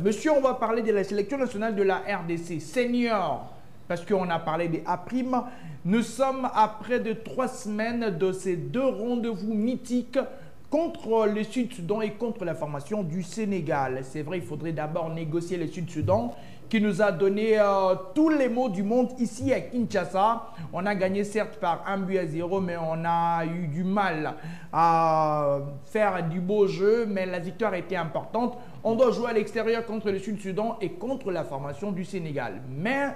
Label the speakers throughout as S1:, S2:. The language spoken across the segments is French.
S1: Monsieur, on va parler de la sélection nationale de la RDC senior, parce qu'on a parlé des A'. Nous sommes à près de 3 semaines de ces 2 rendez-vous mythiques contre le Sud-Soudan et contre la formation du Sénégal. C'est vrai, il faudrait d'abord négocier le Sud-Soudan qui nous a donné tous les mots du monde ici à Kinshasa. On a gagné certes par 1-0, mais on a eu du mal à faire du beau jeu, mais la victoire était importante. On doit jouer à l'extérieur contre le Sud-Soudan et contre la formation du Sénégal. Mais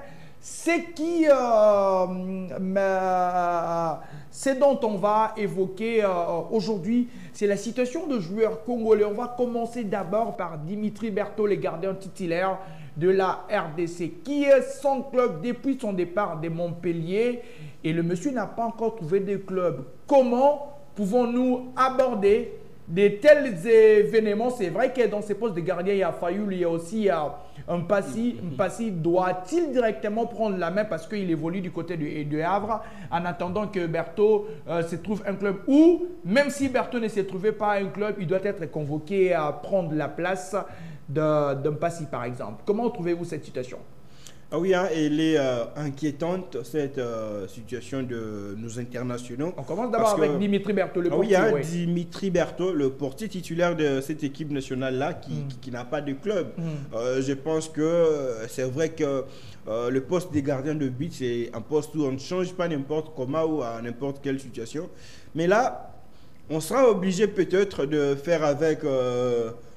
S1: ce dont on va évoquer aujourd'hui, c'est la situation de joueurs congolais. On va commencer d'abord par Dimitri Berthaud, le gardien titulaire de la RDC, qui est son club depuis son départ de Montpellier. Et le monsieur n'a pas encore trouvé de club. Comment pouvons-nous aborder de tels événements? C'est vrai que dans ces postes de gardien, il y a Fayoul, il y a aussi un Passy. Doit-il directement prendre la main parce qu'il évolue du côté de Havre en attendant que Berthaud se trouve un club, ou même si Berthaud ne se trouvait pas un club, il doit être convoqué à prendre la place d'un Passy par exemple? Comment trouvez-vous cette situation?
S2: Ah oui, hein, elle est inquiétante, cette situation de nos internationaux.
S1: On commence d'abord avec Dimitri Berthaud, le portier.
S2: Ah oui, hein, Dimitri Berthaud, le portier titulaire de cette équipe nationale-là qui n'a pas de club. Je pense que c'est vrai que le poste des gardiens de but, c'est un poste où on ne change pas n'importe comment ou à n'importe quelle situation. Mais là, on sera obligé peut-être de faire avec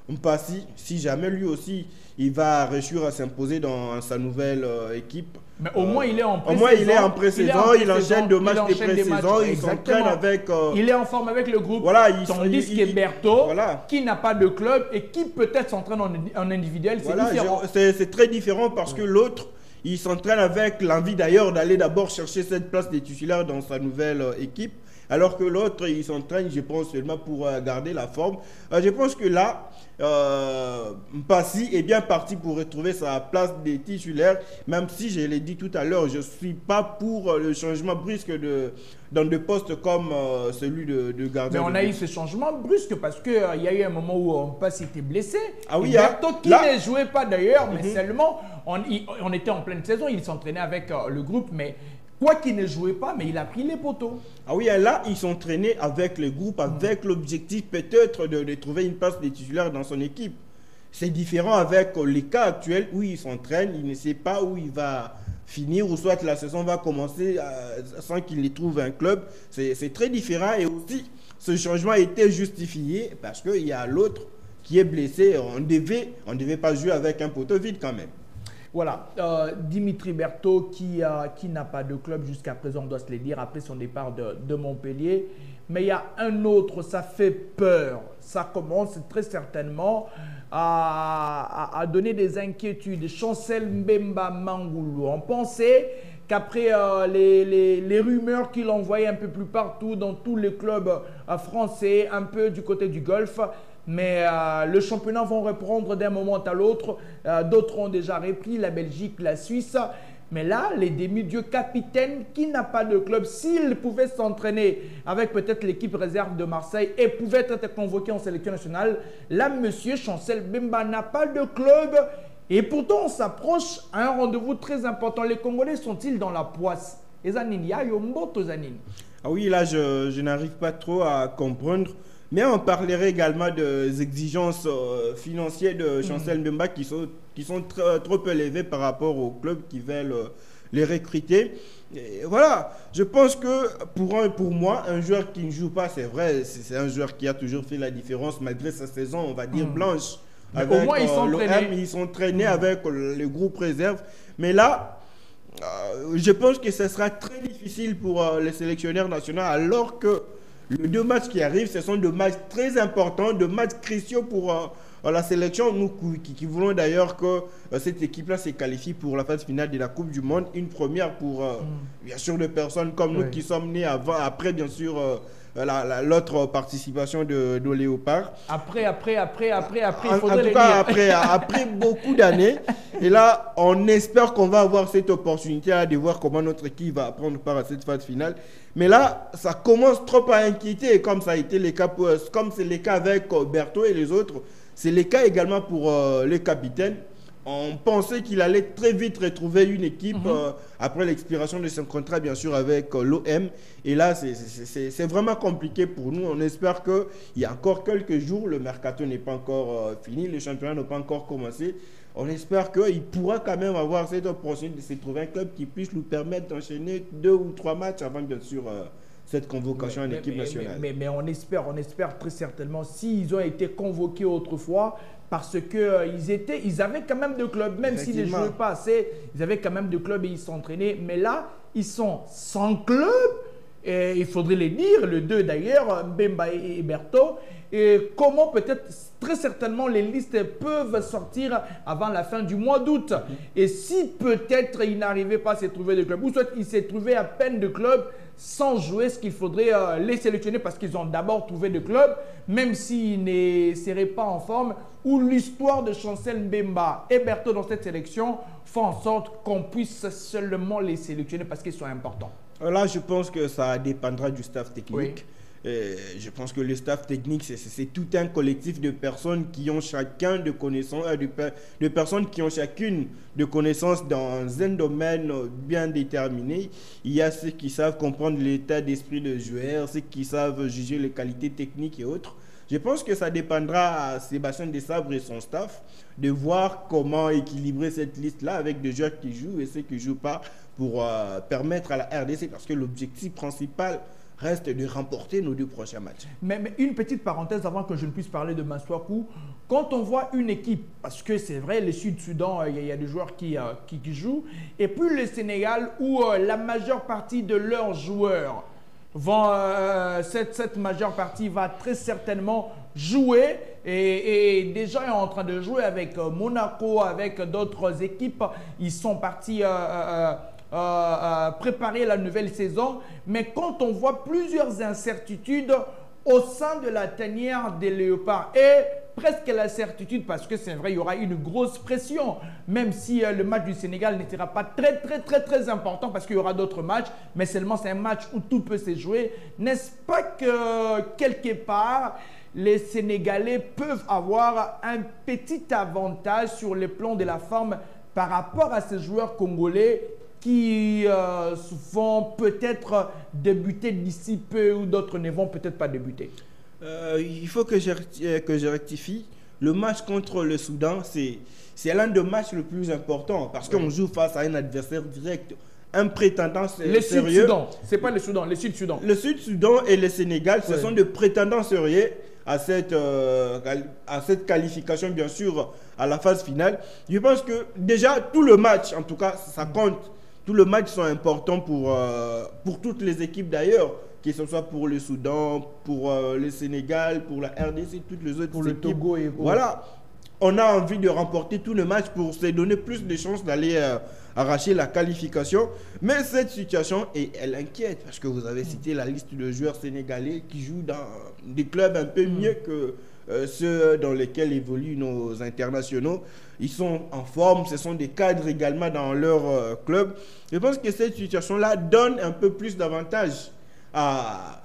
S2: Mpassi, si jamais lui aussi il va réussir à s'imposer dans sa nouvelle équipe.
S1: Mais au moins il est en pré-saison.
S2: Au moins il est en pré-saison, il enchaîne de matchs de pré-saison, il s'entraîne avec...
S1: il est en forme avec le groupe.
S2: Voilà,
S1: tandis que Berthaud, qui n'a pas de club et qui peut-être s'entraîne en individuel, c'est différent.
S2: C'est très différent parce que l'autre, il s'entraîne avec l'envie d'ailleurs d'aller d'abord chercher cette place des titulaires dans sa nouvelle équipe. Alors que l'autre, il s'entraîne, je pense, seulement pour garder la forme. Je pense que là, Mpassi est bien parti pour retrouver sa place des titulaires, même si, je l'ai dit tout à l'heure, je ne suis pas pour le changement brusque dans des postes comme celui de gardien.
S1: Mais on a eu ce changement brusque parce qu'il y a eu un moment où Mpassi était blessé.
S2: Ah oui,
S1: Berthaud, qui ne jouait pas d'ailleurs, mais seulement, on était en pleine saison, il s'entraînait avec le groupe, mais... Quoi qu'il ne jouait pas, mais il a pris les poteaux.
S2: Ah oui, là, ils s'entraînaient avec le groupe, avec l'objectif peut-être de trouver une place de titulaire dans son équipe. C'est différent avec les cas actuels où il s'entraîne, il ne sait pas où il va finir, ou soit la saison va commencer sans qu'il y trouve un club. C'est très différent, et aussi, ce changement était justifié parce qu'il y a l'autre qui est blessé. On devait pas jouer avec un poteau vide quand même.
S1: Voilà, Dimitri Berthaud qui n'a pas de club jusqu'à présent, on doit se le dire, après son départ de Montpellier. Mais il y a un autre, ça fait peur. Ça commence très certainement à donner des inquiétudes. Chancel Mbemba Mangoulou. On pensait qu'après les rumeurs qu'il envoyait un peu plus partout dans tous les clubs français, un peu du côté du Golfe, mais le championnat va reprendre d'un moment à l'autre. D'autres ont déjà repris, la Belgique, la Suisse. Mais là, les demi-dieux capitaines qui n'a pas de club, s'ils pouvaient s'entraîner avec peut-être l'équipe réserve de Marseille et pouvaient être convoqués en sélection nationale, là, monsieur Chancel Mbemba n'a pas de club. Et pourtant, on s'approche à un rendez-vous très important. Les Congolais sont-ils dans la poisse?
S2: Ah oui, là, je n'arrive pas trop à comprendre. Mais on parlerait également des exigences financières de Chancel Mbemba qui sont trop élevées par rapport aux clubs qui veulent les recruter. Et voilà, je pense que pour moi, un joueur qui ne joue pas, c'est vrai, c'est un joueur qui a toujours fait la différence malgré sa saison, on va dire, blanche.
S1: Avec, au moins,
S2: ils sont entraînés avec le groupe réserve. Mais là, je pense que ce sera très difficile pour les sélectionneurs nationaux, alors que les 2 matchs qui arrivent, ce sont 2 matchs très importants, 2 matchs cruciaux pour la sélection. Nous qui voulons d'ailleurs que cette équipe-là se qualifie pour la phase finale de la Coupe du Monde. Une première pour, bien sûr, des personnes comme nous qui sommes nés après, bien sûr, l'autre participation de Léopard.
S1: Après,
S2: il faudrait après beaucoup d'années. Et là, on espère qu'on va avoir cette opportunité de voir comment notre équipe va prendre part à cette phase finale. Mais là, ça commence trop à inquiéter, comme ça a été le cas, comme c'est le cas avec Berthaud et les autres. C'est le cas également pour le capitaine. On pensait qu'il allait très vite retrouver une équipe après l'expiration de son contrat, bien sûr, avec l'OM. Et là, c'est vraiment compliqué pour nous. On espère qu'il y a encore quelques jours, le mercato n'est pas encore fini, le championnat n'a pas encore commencé. On espère qu'il pourra quand même avoir cette opportunité de se trouver un club qui puisse lui permettre d'enchaîner 2 ou 3 matchs avant, bien sûr, cette convocation en équipe nationale.
S1: Mais on espère très certainement, s'ils ont été convoqués autrefois, parce qu'ils avaient quand même de clubs, même s'ils ne jouaient pas assez, ils avaient quand même de clubs et ils s'entraînaient. Mais là, ils sont sans club, et il faudrait les dire, les deux d'ailleurs, Mbemba et Berto. Et comment peut-être, très certainement, les listes peuvent sortir avant la fin du mois d'août. Et si peut-être ils n'arrivaient pas à se trouver de club, ou soit ils s'est trouvé à peine de club, sans jouer, ce qu'il faudrait les sélectionner parce qu'ils ont d'abord trouvé de clubs, même s'ils ne seraient pas en forme, où l'histoire de Chancel Mbemba et Berto dans cette sélection font en sorte qu'on puisse seulement les sélectionner parce qu'ils sont importants.
S2: Là, je pense que ça dépendra du staff technique. Oui. Je pense que le staff technique, c'est tout un collectif de personnes qui ont chacun de connaissances, de personnes qui ont chacune de connaissances dans un domaine bien déterminé. Il y a ceux qui savent comprendre l'état d'esprit de joueur, ceux qui savent juger les qualités techniques et autres. Je pense que ça dépendra à Sébastien Desabre et son staff de voir comment équilibrer cette liste-là avec des joueurs qui jouent et ceux qui ne jouent pas pour permettre à la RDC, parce que l'objectif principal reste de remporter nos 2 prochains matchs.
S1: Mais une petite parenthèse avant que je ne puisse parler de Masuaku. Quand on voit une équipe, parce que c'est vrai, le Sud-Soudan, il y a des joueurs qui jouent, et puis le Sénégal où la majeure partie de leurs joueurs vont, cette majeure partie va très certainement jouer et déjà est en train de jouer avec Monaco, avec d'autres équipes. Ils sont partis préparer la nouvelle saison, mais quand on voit plusieurs incertitudes au sein de la tanière des Léopards et presque la certitude, parce que c'est vrai, il y aura une grosse pression, même si le match du Sénégal ne sera pas très important parce qu'il y aura d'autres matchs, mais seulement c'est un match où tout peut se jouer. N'est-ce pas que quelque part, les Sénégalais peuvent avoir un petit avantage sur le plan de la forme par rapport à ces joueurs congolais qui vont peut-être débuter d'ici peu ou d'autres ne vont peut-être pas débuter?
S2: Il faut que je rectifie. Le match contre le Soudan, c'est l'un des matchs les plus importants parce qu'on joue face à un adversaire direct, un prétendant sérieux.
S1: Le Sud-Soudan, ce n'est pas le Soudan, le Sud-Soudan.
S2: Le Sud-Soudan et le Sénégal, ce sont des prétendants sérieux à cette qualification, bien sûr, à la phase finale. Je pense que déjà, tout le match, en tout cas, ça compte. Tous les matchs sont importants pour toutes les équipes d'ailleurs, que ce soit pour le Soudan, pour le Sénégal, pour la RDC, toutes les autres
S1: pour
S2: équipes.
S1: Le Togo et
S2: voilà, on a envie de remporter tous les matchs pour se donner plus de chances d'aller arracher la qualification. Mais cette situation, elle inquiète parce que vous avez cité la liste de joueurs sénégalais qui jouent dans des clubs un peu mieux que ceux dans lesquels évoluent nos internationaux. Ils sont en forme, ce sont des cadres également dans leur club. Je pense que cette situation-là donne un peu plus d'avantages à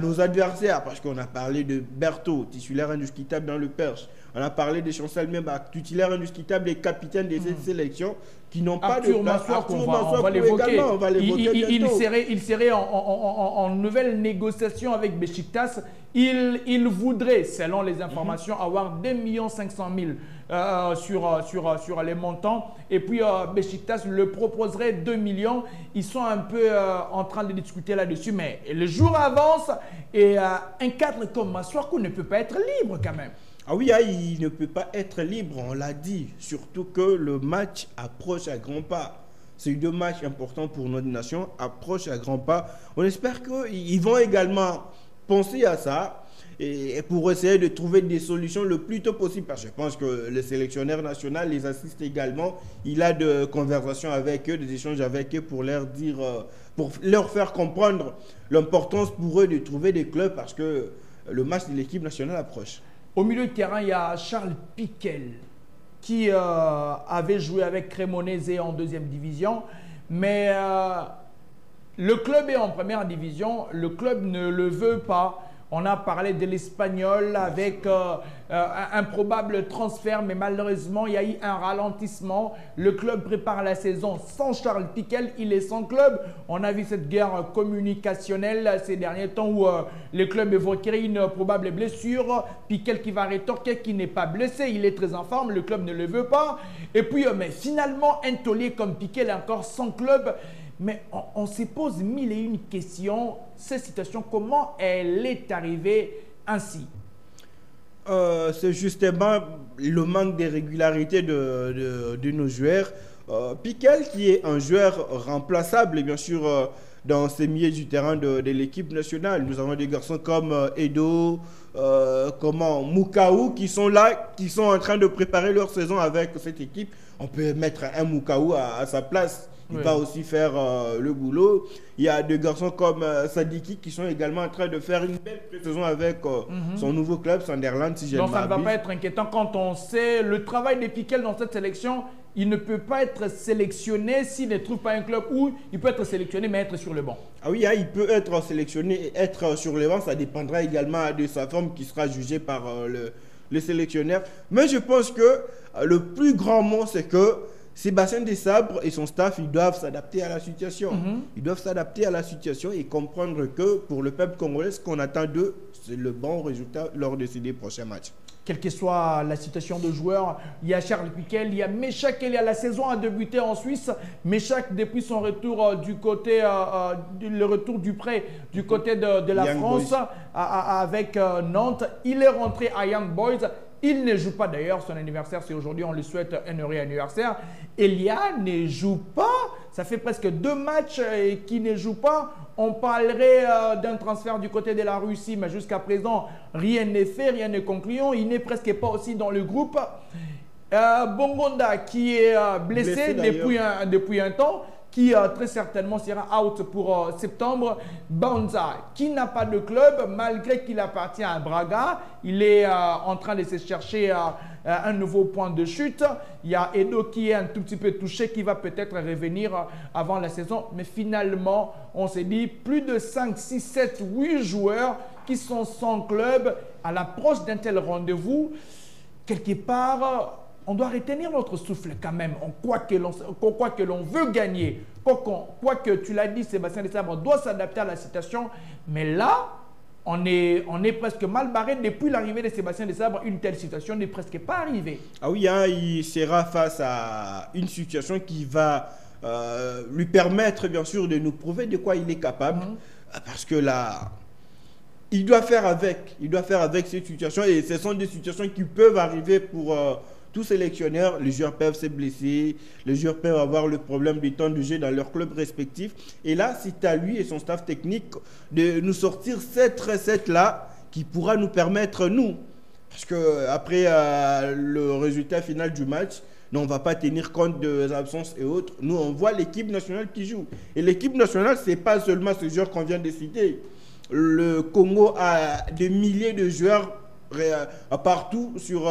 S2: nos adversaires, parce qu'on a parlé de Berto, titulaire indiscutable dans le Perche. On a parlé de Chancel Mbemba, titulaire indiscutable et capitaine de cette sélection qui n'ont pas de place.
S1: On va l'évoquer. Il serait en nouvelle négociation avec Besiktas. Il voudrait, selon les informations, avoir 2 500 000 sur les montants. Et puis, Besiktas le proposerait 2 millions. Ils sont un peu en train de discuter là-dessus. Mais le jour avance et un cadre comme Masuaku ne peut pas être libre quand même.
S2: Ah oui, il ne peut pas être libre, on l'a dit. Surtout que le match approche à grands pas. C'est 2 matchs importants pour notre nation, approche à grands pas. On espère qu'ils vont également penser à ça et pour essayer de trouver des solutions le plus tôt possible. Parce que je pense que le sélectionneur national les assiste également. Il a des conversations avec eux, des échanges avec eux pour leur dire, pour leur faire comprendre l'importance pour eux de trouver des clubs parce que le match de l'équipe nationale approche.
S1: Au milieu de terrain, il y a Charles Piquel qui avait joué avec Cremonese en 2e division. Mais le club est en 1re division. Le club ne le veut pas. On a parlé de l'Espagnol avec un probable transfert, mais malheureusement, il y a eu un ralentissement. Le club prépare la saison sans Charles Piquel, il est sans club. On a vu cette guerre communicationnelle ces derniers temps où le club évoquerait une probable blessure. Piquel qui va rétorquer qu'il n'est pas blessé, il est très en forme, le club ne le veut pas. Et puis, mais finalement, un taulier comme Piquel est encore sans club. Mais on se pose mille et une questions. Cette situation, comment elle est arrivée ainsi?
S2: C'est justement le manque de régularité de nos joueurs. Piquel, qui est un joueur remplaçable, bien sûr, dans ces milieux du terrain de l'équipe nationale. Nous avons des garçons comme Edo, Mukaou, qui sont là, qui sont en train de préparer leur saison avec cette équipe. On peut mettre un Mukaou à sa place. Il va aussi faire le boulot. Il y a des garçons comme Sadiki qui sont également en train de faire une belle pré-saison avec son nouveau club, Sunderland, si je ne m'abuse.
S1: Donc ça ne va pas être inquiétant quand on sait le travail de Piquel dans cette sélection. Il ne peut pas être sélectionné s'il ne trouve pas un club où il peut être sélectionné mais être sur le banc.
S2: Ah oui, hein, il peut être sélectionné et être sur le banc. Ça dépendra également de sa forme qui sera jugée par le sélectionneur. Mais je pense que le plus grand mot, c'est que Sébastien Desabre et son staff, ils doivent s'adapter à la situation. Ils doivent s'adapter à la situation et comprendre que pour le peuple congolais, ce qu'on attend d'eux, c'est le bon résultat lors de ces deux prochains matchs.
S1: Quelle que soit la situation de joueur, il y a Charles Piquel, il y a Méchac, il y a la saison a débuté en Suisse. Méchac, depuis son retour du côté, le retour du prêt du côté de la
S2: Young
S1: France avec Nantes, il est rentré à Young Boys. Il ne joue pas d'ailleurs, son anniversaire c'est aujourd'hui, on lui souhaite un heureux anniversaire. Elia ne joue pas, ça fait presque 2 matchs qu'il ne joue pas. On parlerait d'un transfert du côté de la Russie, mais jusqu'à présent, rien n'est fait, rien n'est concluant. Il n'est presque pas aussi dans le groupe. Bongonda qui est blessé depuis un temps, qui très certainement sera out pour septembre. Banza, qui n'a pas de club, malgré qu'il appartient à Braga. Il est en train de se chercher un nouveau point de chute. Il y a Edo qui est un tout petit peu touché, qui va peut-être revenir avant la saison. Mais finalement, on s'est dit plus de 5, 6, 7, 8 joueurs qui sont sans club. À l'approche d'un tel rendez-vous, quelque part, on doit retenir notre souffle quand même. Quoi que l'on veut gagner, quoi que tu l'as dit, Sébastien Desabre, on doit s'adapter à la situation. Mais là, on est presque mal barré depuis l'arrivée de Sébastien Desabre. Une telle situation n'est presque pas arrivée.
S2: Ah oui, hein, il sera face à une situation qui va lui permettre, bien sûr, de nous prouver de quoi il est capable. Parce que là, il doit faire avec ces situations. Et ce sont des situations qui peuvent arriver pour tout sélectionneur. Les joueurs peuvent se blesser, les joueurs peuvent avoir le problème du temps de jeu dans leur club respectif. Et là, c'est à lui et son staff technique de nous sortir cette recette-là qui pourra nous permettre, nous, parce qu'après le résultat final du match, on ne va pas tenir compte des absences et autres. Nous, on voit l'équipe nationale qui joue. Et l'équipe nationale, ce n'est pas seulement ce joueur qu'on vient de citer. Le Congo a des milliers de joueurs partout sur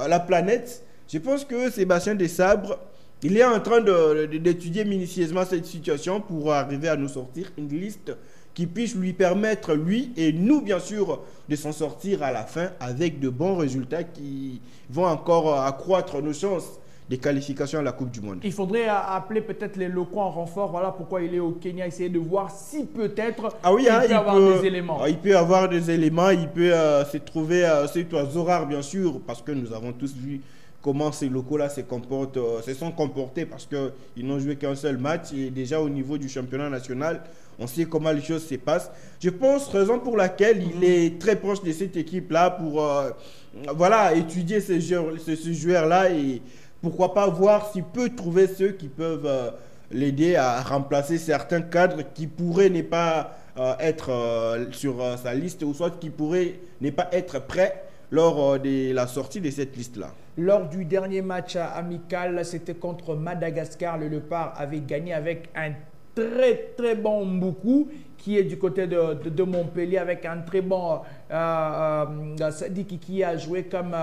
S2: la planète. Je pense que Sébastien Desabre, il est en train d'étudier minutieusement cette situation pour arriver à nous sortir une liste qui puisse lui permettre, lui et nous bien sûr, de s'en sortir à la fin avec de bons résultats qui vont encore accroître nos chances des qualifications à la Coupe du Monde.
S1: Il faudrait appeler peut-être les locaux en renfort. Voilà pourquoi il est au Kenya. Essayer de voir si peut-être il peut avoir des éléments.
S2: Il peut avoir des éléments. Il peut se trouver cet oiseau rare, bien sûr, parce que nous avons tous vu comment ces locaux-là se sont comportés parce qu'ils n'ont joué qu'un seul match. Et déjà au niveau du championnat national, on sait comment les choses se passent. Je pense, raison pour laquelle il est très proche de cette équipe-là pour étudier ces joueurs-là et pourquoi pas voir s'il peut trouver ceux qui peuvent l'aider à remplacer certains cadres qui pourraient ne pas être sur sa liste ou soit qui pourraient ne pas être prêts lors de la sortie de cette liste-là.
S1: Lors du dernier match amical, c'était contre Madagascar. Le Léopard avait gagné avec un très bon Mboukou qui est du côté de Montpellier avec un très bon Sadiki qui a joué comme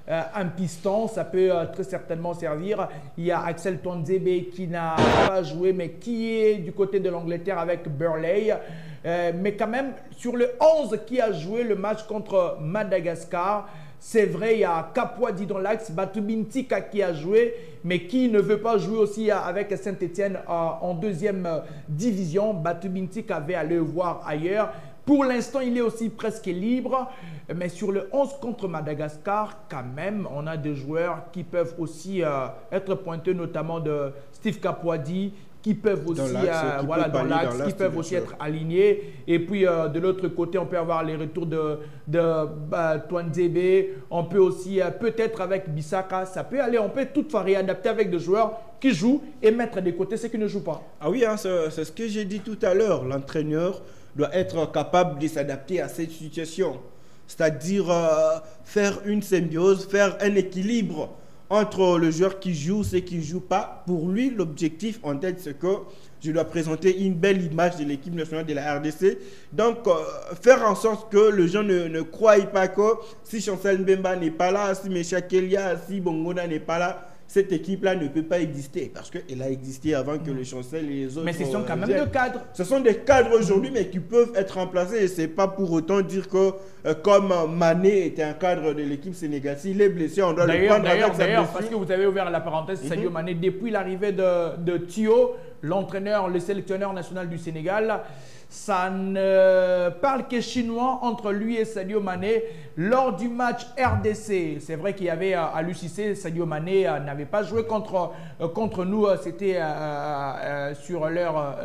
S1: un piston. Ça peut très certainement servir. Il y a Axel Tonzebe qui n'a pas joué mais qui est du côté de l'Angleterre avec Burley. Mais quand même, sur le 11 qui a joué le match contre Madagascar, c'est vrai, il y a Kapwadi dans l'axe, Batubintika qui a joué, mais qui ne veut pas jouer aussi avec Saint-Etienne en deuxième division. Batubintika avait allé voir ailleurs. Pour l'instant, il est aussi presque libre. Mais sur le 11 contre Madagascar, quand même, on a des joueurs qui peuvent aussi être pointés, notamment de Steve Kapwadi, qui peuvent aussi, dans l'axe, qui peuvent aussi être alignés. Et puis, de l'autre côté, on peut avoir les retours de Twanzebe. On peut aussi, peut-être avec Bissaka, ça peut aller. On peut toutefois réadapter avec des joueurs qui jouent et mettre des côtés ceux qui ne jouent pas.
S2: Ah oui, hein, c'est ce que j'ai dit tout à l'heure. L'entraîneur doit être capable de s'adapter à cette situation. C'est-à-dire faire une symbiose, faire un équilibre entre le joueur qui joue et ceux qui ne jouent pas. Pour lui, l'objectif en tête, c'est que je dois présenter une belle image de l'équipe nationale de la RDC. Donc, faire en sorte que les gens ne croient pas que si Chancel Mbemba n'est pas là, si Mecha Kelia, si Bongoda n'est pas là, cette équipe-là ne peut pas exister parce qu'elle a existé avant que le Chancel et les autres...
S1: Mais ce sont quand même des cadres.
S2: Ce sont des cadres aujourd'hui, mais qui peuvent être remplacés. Et ce n'est pas pour autant dire que, comme Mané était un cadre de l'équipe sénégalaise, s'il est blessé, on doit le prendre avec sa blessure.
S1: D'ailleurs, parce que vous avez ouvert la parenthèse, Sadio Mané, depuis l'arrivée de Thio, l'entraîneur, le sélectionneur national du Sénégal, ça ne parle que chinois entre lui et Sadio Mané. Lors du match RDC, c'est vrai qu'il y avait à l'UCC, Sadio Mané n'avait pas joué contre nous, c'était sur leur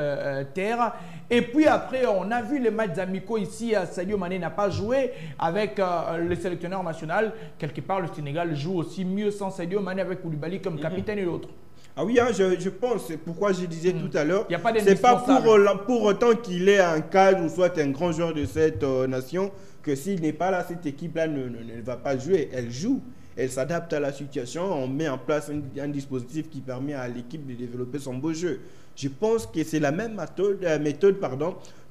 S1: terre. Et puis après, on a vu les matchs amicaux ici, Sadio Mané n'a pas joué avec le sélectionneur national. Quelque part, le Sénégal joue aussi mieux sans Sadio Mané avec Koulibaly comme capitaine et l'autre.
S2: Ah oui, hein, je pense, c'est pourquoi je disais tout à l'heure,
S1: c'est pas
S2: pour autant qu'il est un cadre ou soit un grand joueur de cette nation, que s'il n'est pas là, cette équipe-là ne va pas jouer. Elle joue, elle s'adapte à la situation, on met en place un dispositif qui permet à l'équipe de développer son beau jeu. Je pense que c'est la même méthode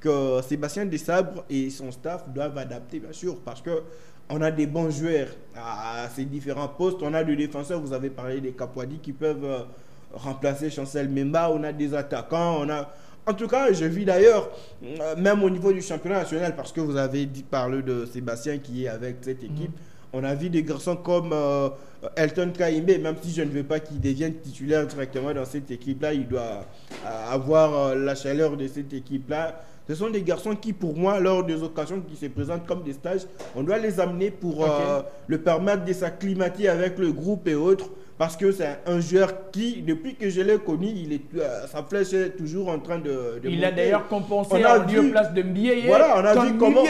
S2: que Sébastien Desabre et son staff doivent adapter, bien sûr, parce que on a des bons joueurs à ces différents postes. On a des défenseurs, vous avez parlé des Kapwadi qui peuvent remplacer Chancel Mbemba. On a des attaquants. En tout cas, je vis d'ailleurs, même au niveau du championnat national, parce que vous avez parlé de Sébastien qui est avec cette équipe. On a vu des garçons comme Elton Kaimbe, même si je ne veux pas qu'il devienne titulaire directement dans cette équipe-là, il doit avoir la chaleur de cette équipe-là. Ce sont des garçons qui, pour moi, lors des occasions qui se présentent comme des stages, on doit les amener pour le permettre de s'acclimater avec le groupe et autres. Parce que c'est un joueur qui, depuis que je l'ai connu, sa flèche est toujours en train de
S1: il
S2: monter.
S1: A d'ailleurs compensé en lieu place de Mbié.
S2: Voilà, on a vu comment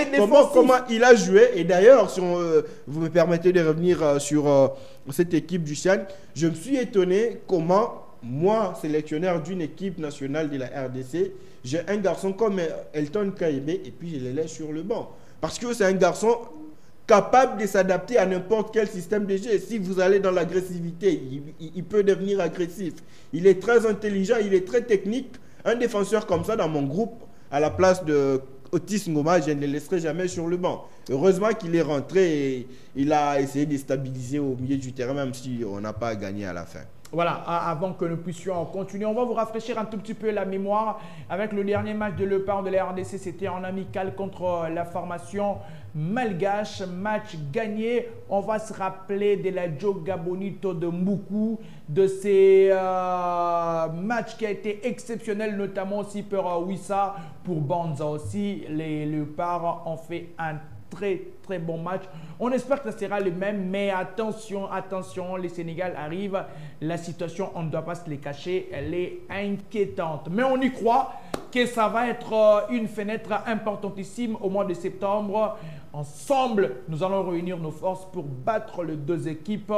S2: il a joué. Et d'ailleurs, si vous me permettez de revenir sur cette équipe du Chan, je me suis étonné comment, moi, sélectionneur d'une équipe nationale de la RDC, j'ai un garçon comme Elton Kaimbe et puis je le laisse sur le banc. Parce que c'est un garçon capable de s'adapter à n'importe quel système de jeu. Si vous allez dans l'agressivité, il peut devenir agressif. Il est très intelligent, il est très technique. Un défenseur comme ça dans mon groupe, à la place de Otis Ngoma, je ne le laisserai jamais sur le banc. Heureusement qu'il est rentré et il a essayé de stabiliser au milieu du terrain, même si on n'a pas gagné à la fin.
S1: Voilà, avant que nous puissions continuer, on va vous rafraîchir un tout petit peu la mémoire avec le dernier match de Léopard de la RDC. C'était en amical contre la formation malgache. Match gagné. On va se rappeler de la Joga Bonito de Mboukou, de ces matchs qui a été exceptionnel, notamment aussi pour Wissa, pour Banza aussi. Les Léopards ont fait un très bon match. On espère que ça sera le même, mais attention, le Sénégal arrive. La situation, on ne doit pas se les cacher, elle est inquiétante. Mais on y croit que ça va être une fenêtre importantissime au mois de septembre. Ensemble, nous allons réunir nos forces pour battre les deux équipes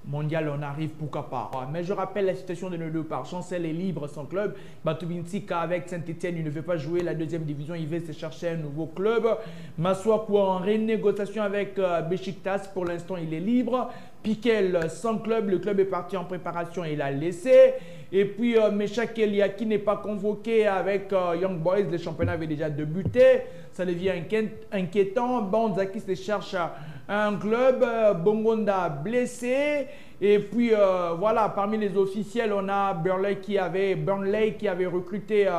S1: mondiales. On arrive, pourquoi pas. Mais je rappelle la situation de nos deux parts. Chancel est libre, son club. Batubintika avec Saint-Etienne, il ne veut pas jouer la deuxième division. Il veut se chercher un nouveau club. Maswaku en renégociation avec Besiktas. Pour l'instant, il est libre. Piquel, sans club. Le club est parti en préparation et il a laissé. Et puis, Mecha Kelia qui n'est pas convoqué avec Young Boys. Le championnat avait déjà débuté. Ça devient inquiétant. Banzaki se cherche un club. Bongonda blessé. Et puis, voilà, parmi les officiels, on a Burnley qui avait recruté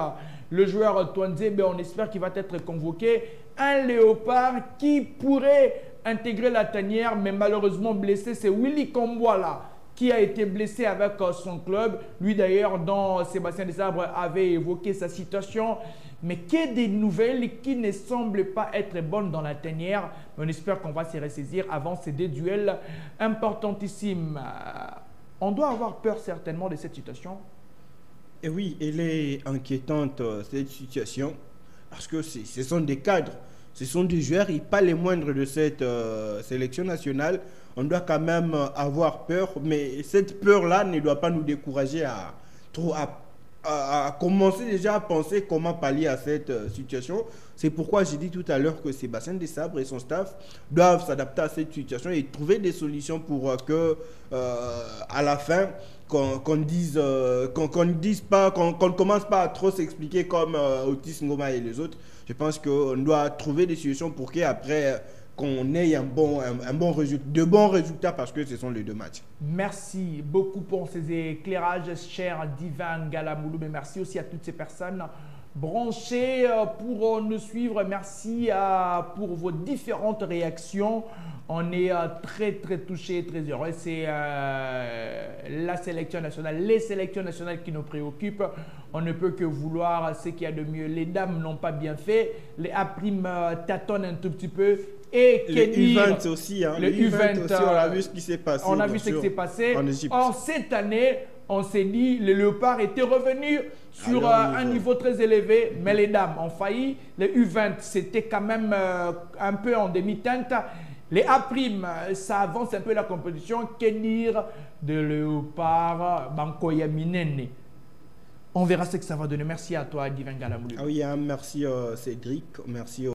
S1: le joueur Twanze, on espère qu'il va être convoqué. Un léopard qui pourrait intégrer la tanière, mais malheureusement blessé, c'est Willy Kombouala qui a été blessé avec son club. Lui d'ailleurs, dont Sébastien Desabre avait évoqué sa situation. Mais qu'il y ait des nouvelles qui ne semblent pas être bonnes dans la tanière. On espère qu'on va s'y ressaisir avant ces deux duels importantissimes. On doit avoir peur certainement de cette situation.
S2: Et oui, elle est inquiétante, cette situation, parce que ce sont des cadres, ce sont des joueurs et pas les moindres de cette sélection nationale. On doit quand même avoir peur, mais cette peur-là ne doit pas nous décourager à commencer déjà à penser comment pallier à cette situation. C'est pourquoi j'ai dit tout à l'heure que Sébastien Desabre et son staff doivent s'adapter à cette situation et trouver des solutions pour que à la fin qu'on ne commence pas à trop s'expliquer comme Otis Ngoma et les autres. Je pense qu'on doit trouver des solutions pour qu'après qu'on ait de bons résultats, parce que ce sont les deux matchs.
S1: Merci beaucoup pour ces éclairages, cher Divan Galamoulou. Mais merci aussi à toutes ces personnes branchées pour nous suivre. Merci pour vos différentes réactions. On est très touchés, très heureux. C'est la sélection nationale, les sélections nationales qui nous préoccupent. On ne peut que vouloir ce qu'il y a de mieux. Les dames n'ont pas bien fait. Les A-prime tâtonnent un tout petit peu. Et
S2: le U20 aussi, hein.
S1: Le U20 aussi,
S2: on a vu ce qui s'est passé.
S1: On a vu ce qui s'est passé.
S2: En Égypte.
S1: Or, cette année, on s'est dit le léopard était revenu sur un niveau très élevé, mais les dames ont failli. Le U20, c'était quand même un peu en demi-teinte. Les A', ça avance un peu la compétition. Que dire de léopard Bankoya Minene? On verra ce que ça va donner. Merci à toi, Divan Galamoulou.
S2: Ah oui, hein, merci Cédric, merci